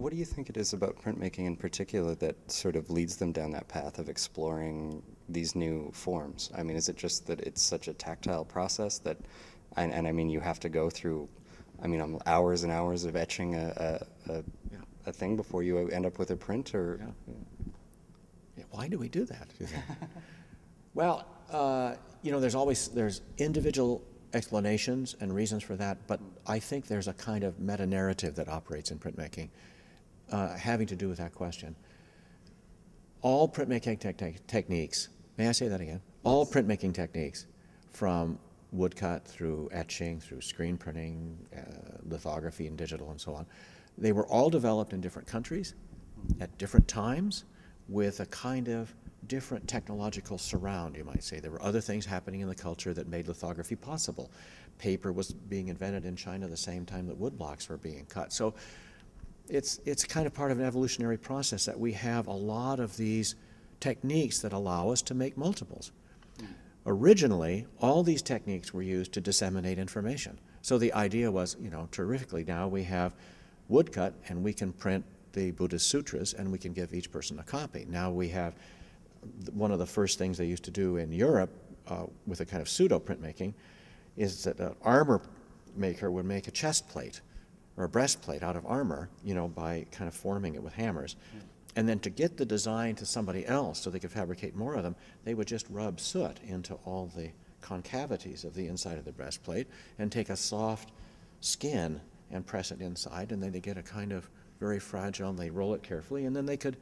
what do you think it is about printmaking in particular that sort of leads them down that path of exploring these new forms? I mean, is it just that it's such a tactile process that, and I mean, you have to go through, I mean, hours and hours of etching a thing before you end up with a print, or? Yeah. Yeah, why do we do that? Well, you know, there's individual explanations and reasons for that, but I think there's a kind of meta-narrative that operates in printmaking having to do with that question. All printmaking techniques, may I say that again? All printmaking techniques, from woodcut through etching, through screen printing, lithography and digital and so on, they were all developed in different countries at different times with a kind of different technological surround, you might say. There were other things happening in the culture that made lithography possible. Paper was being invented in China the same time that woodblocks were being cut. So it's kind of part of an evolutionary process that we have a lot of these techniques that allow us to make multiples. Originally, all these techniques were used to disseminate information. So the idea was, you know, terrifically, now we have woodcut and we can print the Buddhist sutras and we can give each person a copy. Now we have one of the first things they used to do in Europe with a kind of pseudo printmaking is that an armor maker would make a chest plate or a breastplate out of armor, you know, by kind of forming it with hammers. And then to get the design to somebody else so they could fabricate more of them, they would just rub soot into all the concavities of the inside of the breastplate and take a soft skin and press it inside, and then they get a kind of very fragile, and they roll it carefully, and then they could,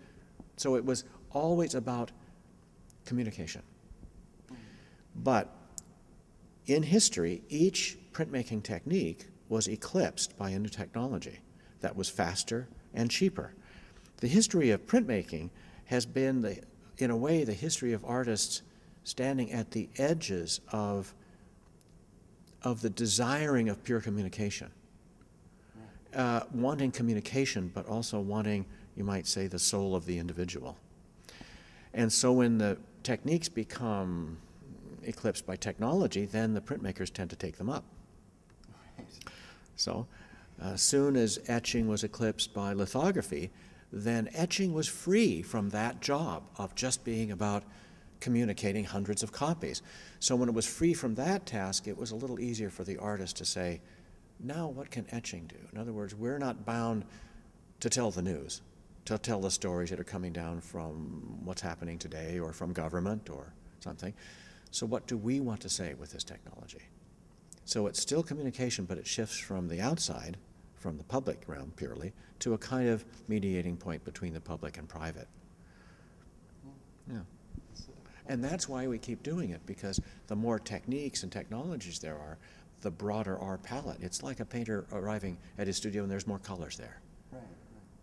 so it was always about communication. But in history, each printmaking technique was eclipsed by a new technology that was faster and cheaper. The history of printmaking has been, in a way, the history of artists standing at the edges of the desiring of pure communication. Wanting communication, but also wanting, you might say, the soul of the individual. And so when the techniques become eclipsed by technology, then the printmakers tend to take them up. Right. So as soon as etching was eclipsed by lithography, then etching was free from that job of just being about communicating hundreds of copies. So when it was free from that task, it was a little easier for the artist to say, now what can etching do? In other words, we're not bound to tell the news, to tell the stories that are coming down from what's happening today or from government or something. So what do we want to say with this technology? So it's still communication, but it shifts from the outside, from the public realm purely, to a kind of mediating point between the public and private. Yeah. And that's why we keep doing it, because the more techniques and technologies there are, the broader our palette. It's like a painter arriving at his studio and there's more colors there.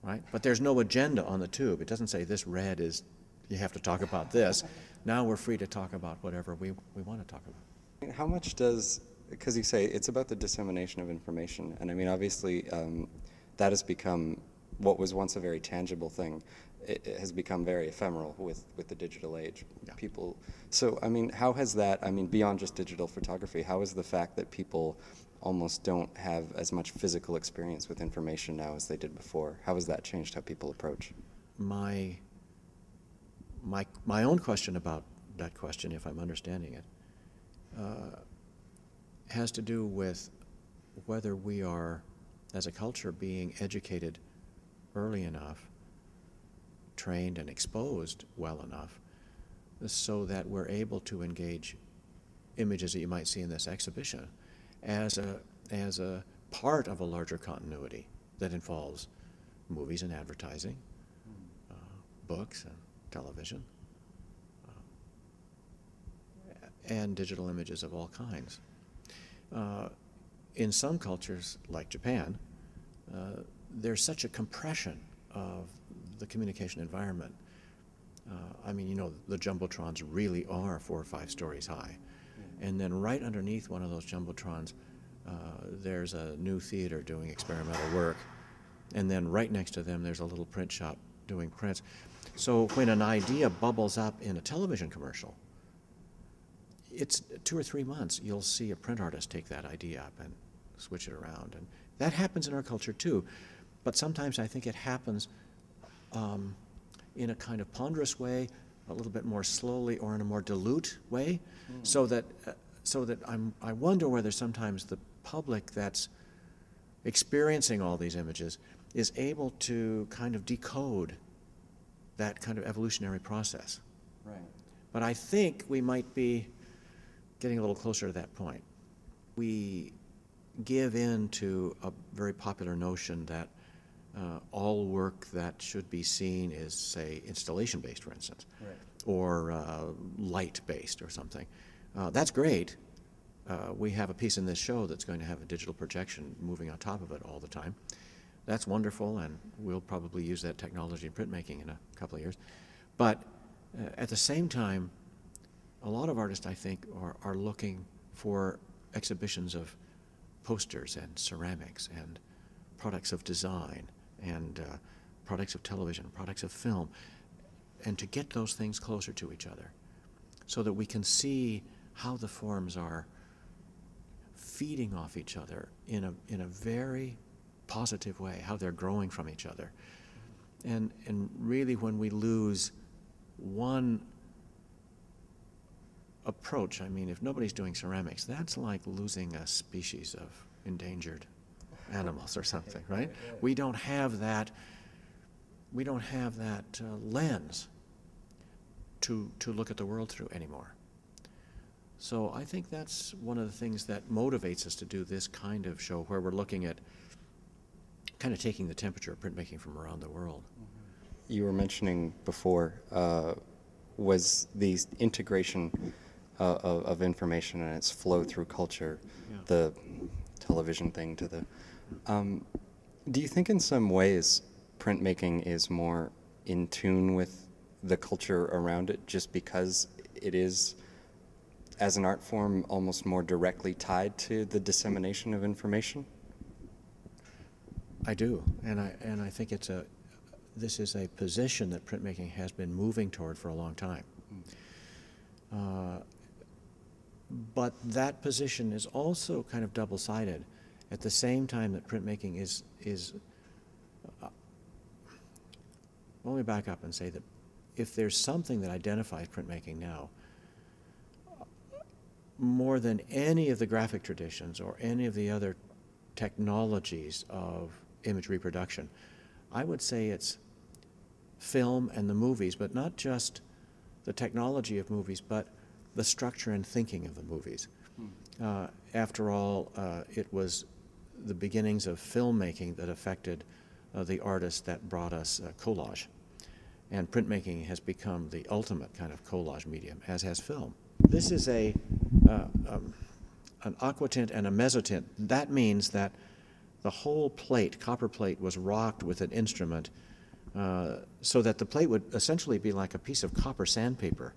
Right? But there's no agenda on the tube. It doesn't say this red is, you have to talk about this. Now we're free to talk about whatever we want to talk about. How much does, because you say it's about the dissemination of information, and I mean, obviously, that has become what was once a very tangible thing. It has become very ephemeral with the digital age. Yeah. People, so I mean, how has that, I mean, beyond just digital photography, how is the fact that people almost don't have as much physical experience with information now as they did before, how has that changed how people approach? My own question about that question, if I'm understanding it, has to do with whether we are, as a culture, being educated early enough, trained and exposed well enough, so that we're able to engage images that you might see in this exhibition as a part of a larger continuity that involves movies and advertising, books and television, and digital images of all kinds. In some cultures, like Japan, there's such a compression of the communication environment. I mean, you know, the jumbotrons really are 4 or 5 stories high. And then right underneath one of those jumbotrons, there's a new theater doing experimental work. And then right next to them, there's a little print shop doing prints. So when an idea bubbles up in a television commercial, it's 2 or 3 months, you'll see a print artist take that idea up and switch it around. And that happens in our culture too. but sometimes I think it happens in a kind of ponderous way, a little bit more slowly, or in a more dilute way, so that I wonder whether sometimes the public that's experiencing all these images is able to kind of decode that kind of evolutionary process. Right. But I think we might be getting a little closer to that point. We give in to a very popular notion that all work that should be seen is, say, installation-based, for instance, Right. or light-based or something. That's great. We have a piece in this show that's going to have a digital projection moving on top of it all the time. That's wonderful, and we'll probably use that technology in printmaking in a couple of years. But at the same time, a lot of artists, I think, are looking for exhibitions of posters and ceramics and products of design and products of television, products of film, and to get those things closer to each other so that we can see how the forms are feeding off each other in a very positive way, how they're growing from each other. And really, when we lose one approach, I mean, if nobody's doing ceramics, that's like losing a species of endangered animals or something, right? We don't have that lens to look at the world through anymore. So I think that's one of the things that motivates us to do this kind of show, where we're looking at kind of taking the temperature of printmaking from around the world. You were mentioning before was the integration of information and its flow through culture, Yeah. the television thing to the... do you think in some ways printmaking is more in tune with the culture around it just because it is, as an art form, almost more directly tied to the dissemination of information? I do, and I think this is a position that printmaking has been moving toward for a long time. But that position is also kind of double-sided. At the same time that printmaking is let me back up and say that if there's something that identifies printmaking now, more than any of the graphic traditions or any of the other technologies of image reproduction, I would say it's film and the movies, but not just the technology of movies, but the structure and thinking of the movies. After all, it was the beginnings of filmmaking that affected the artists that brought us collage. And printmaking has become the ultimate kind of collage medium, as has film. This is an aquatint and a mezzotint. That means that the whole plate, copper plate, was rocked with an instrument so that the plate would essentially be like a piece of copper sandpaper.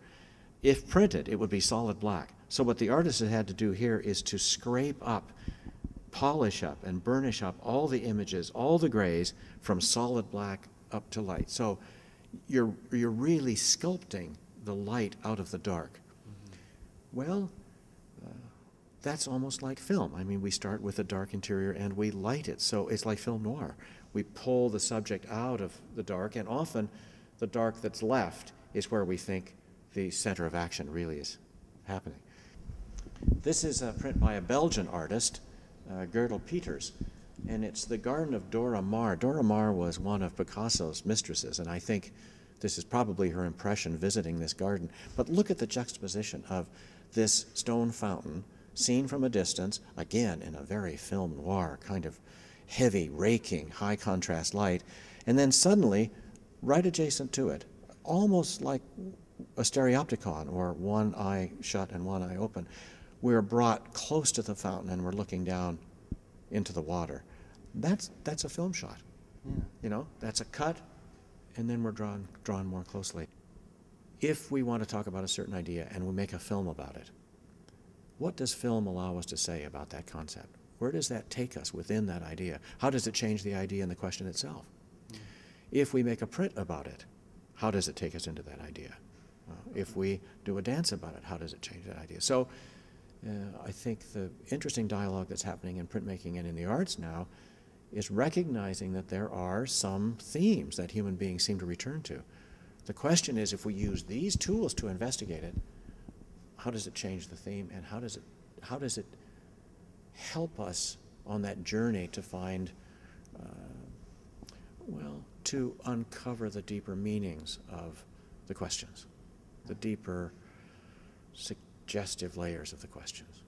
If printed, it would be solid black. So what the artist has had to do here is to scrape up, polish up, and burnish up all the images, all the grays, from solid black up to light. So you're really sculpting the light out of the dark. Well, that's almost like film. I mean, we start with a dark interior and we light it. So it's like film noir. We pull the subject out of the dark, and often the dark that's left is where we think the center of action really is happening. This is a print by a Belgian artist, Gertel Peters, and it's the Garden of Dora Maar. Dora Maar was one of Picasso's mistresses, and I think this is probably her impression visiting this garden. But look at the juxtaposition of this stone fountain seen from a distance, again in a very film noir kind of heavy, raking, high contrast light, and then suddenly, right adjacent to it, almost like a stereopticon, or one eye shut and one eye open, we're brought close to the fountain and we're looking down into the water. That's a film shot. Yeah. You know, that's a cut, and then we're drawn more closely. If we want to talk about a certain idea and we make a film about it, what does film allow us to say about that concept? Where does that take us within that idea? How does it change the idea and the question itself? If we make a print about it, how does it take us into that idea? If we do a dance about it, how does it change that idea? So I think the interesting dialogue that's happening in printmaking and in the arts now is recognizing that there are some themes that human beings seem to return to. The question is, if we use these tools to investigate it, how does it change the theme, and how does it help us on that journey to find, well, to uncover the deeper meanings of the questions, the deeper suggestive layers of the questions.